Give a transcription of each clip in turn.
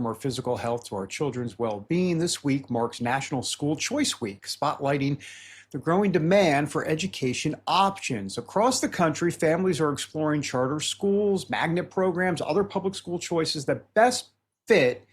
from our physical health to our children's well-being. This week marks National School Choice Week, spotlighting the growing demand for education options. Across the country, families are exploring charter schools, magnet programs, other public school choices that best fit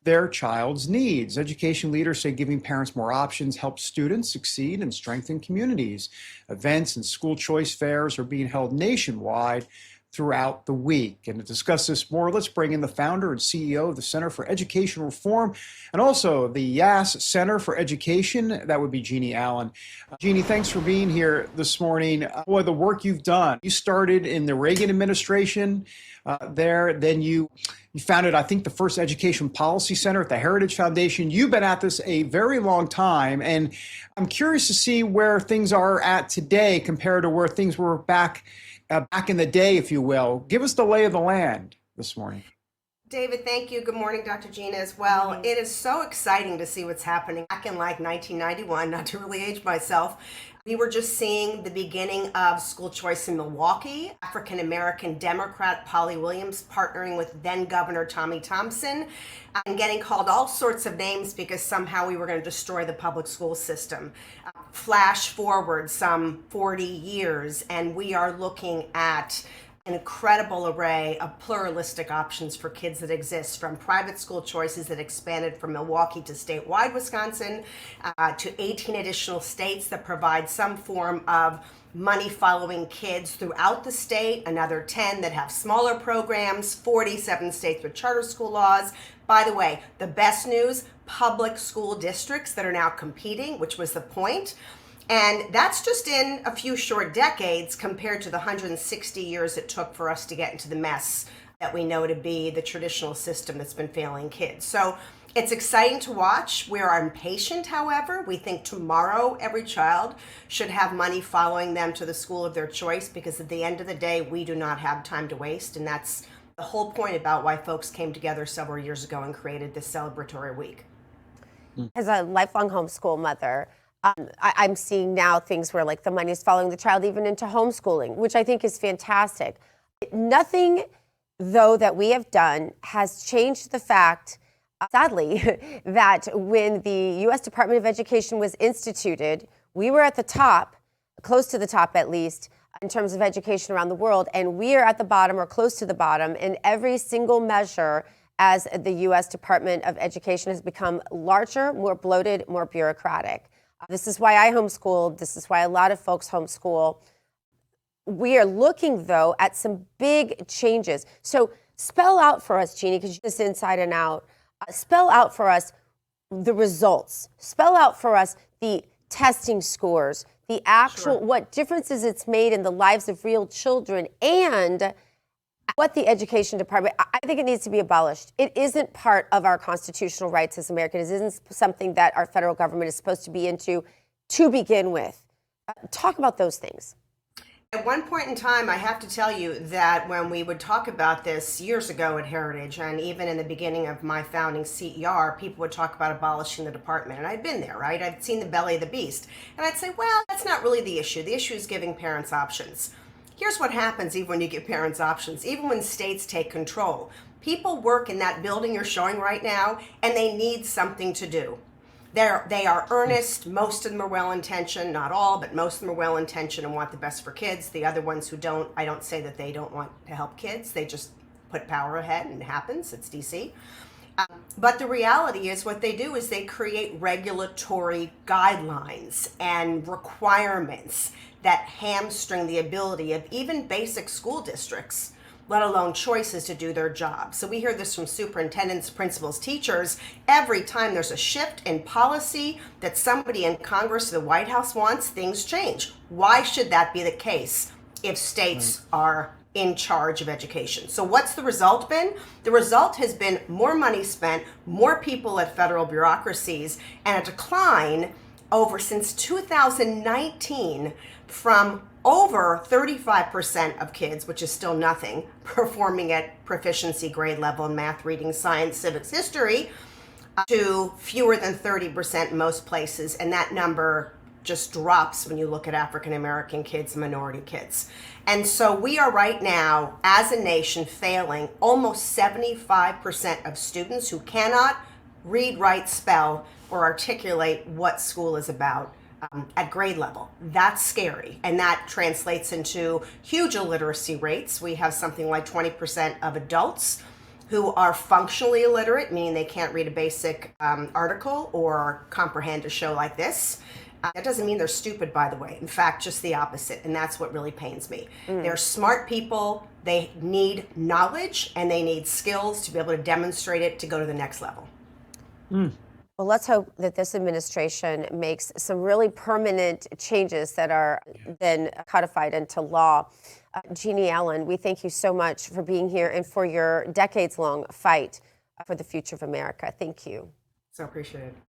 their child's needs. Education leaders say giving parents more options helps students succeed and strengthen communities. Events and school choice fairs are being held nationwide throughout the week. And to discuss this more, let's bring in the founder and CEO of the Center for Education Reform and also the YAS Center for Education. That would be Jeanne Allen. Jeanne, thanks for being here this morning. Boy, the work you've done. You started in the Reagan administration then you founded, I think, the first education policy center at the Heritage Foundation. You've been at this a very long time, and I'm curious to see where things are at today compared to where things were back in the day, if you will. Give us the lay of the land this morning. David, thank you. Good morning, Dr. Jeanne, as well. It is so exciting to see what's happening. Back in like 1991, not to really age myself, we were just seeing the beginning of school choice in Milwaukee. African-American Democrat Polly Williams partnering with then Governor Tommy Thompson and getting called all sorts of names because somehow we were going to destroy the public school system. Flash forward some 40 years, and we are looking at an incredible array of pluralistic options for kids that exist, from private school choices that expanded from Milwaukee to statewide Wisconsin, to 18 additional states that provide some form of money following kids throughout the state, another 10 that have smaller programs, 47 states with charter school laws. By the way, the best news, public school districts that are now competing, which was the point. And that's just in a few short decades compared to the 160 years it took for us to get into the mess that we know to be the traditional system that's been failing kids. So it's exciting to watch. We are impatient, however. We think tomorrow every child should have money following them to the school of their choice, because at the end of the day, we do not have time to waste. And that's the whole point about why folks came together several years ago and created this celebratory week. As a lifelong homeschool mother, I'm seeing now things where like the money is following the child even into homeschooling, which I think is fantastic. Nothing, though, that we have done has changed the fact, sadly, that when the U.S. Department of Education was instituted, we were at the top, close to the top at least, in terms of education around the world, and we are at the bottom or close to the bottom in every single measure as the U.S. Department of Education has become larger, more bloated, more bureaucratic. This is why I homeschooled. This is why a lot of folks homeschool. We are looking, though, at some big changes. So spell out for us, Jeanne, because you're just inside and out. Spell out for us the results. Spell out for us the testing scores, the actual, what differences it's made in the lives of real children, and what the education department, I think it needs to be abolished. It isn't part of our constitutional rights as Americans. It isn't something that our federal government is supposed to be into to begin with. Talk about those things. At one point in time, I have to tell you that when we would talk about this years ago at Heritage, and even in the beginning of my founding CER, people would talk about abolishing the department. And I'd been there, right? I'd seen the belly of the beast. And I'd say, well, that's not really the issue. The issue is giving parents options. Here's what happens even when you give parents options, even when states take control. People work in that building you're showing right now, and they need something to do. They are earnest. Most of them are well-intentioned, not all, but most of them are well-intentioned and want the best for kids. The other ones who don't, I don't say that they don't want to help kids. They just put power ahead, and it happens. It's DC. But the reality is what they do is they create regulatory guidelines and requirements that hamstring the ability of even basic school districts, let alone choices, to do their job. So we hear this from superintendents, principals, teachers. Every time there's a shift in policy that somebody in Congress or the White House wants, things change. Why should that be the case if states are in charge of education? So what's the result been? The result has been more money spent, more people at federal bureaucracies, and a decline over since 2019 from over 35% of kids, which is still nothing, performing at proficiency grade level in math, reading, science, civics, history, to fewer than 30% in most places. And that number just drops when you look at African American kids, minority kids. And so we are right now, as a nation, failing almost 75% of students who cannot read, write, spell, or articulate what school is about at grade level. That's scary. And that translates into huge illiteracy rates. We have something like 20% of adults who are functionally illiterate, meaning they can't read a basic article or comprehend a show like this. That doesn't mean they're stupid, by the way. In fact, just the opposite. And that's what really pains me. They're smart people. They need knowledge and they need skills to be able to demonstrate it to go to the next level. Well, let's hope that this administration makes some really permanent changes that are then codified into law. Jeanne Allen, we thank you so much for being here and for your decades-long fight for the future of America. Thank you. So appreciate it.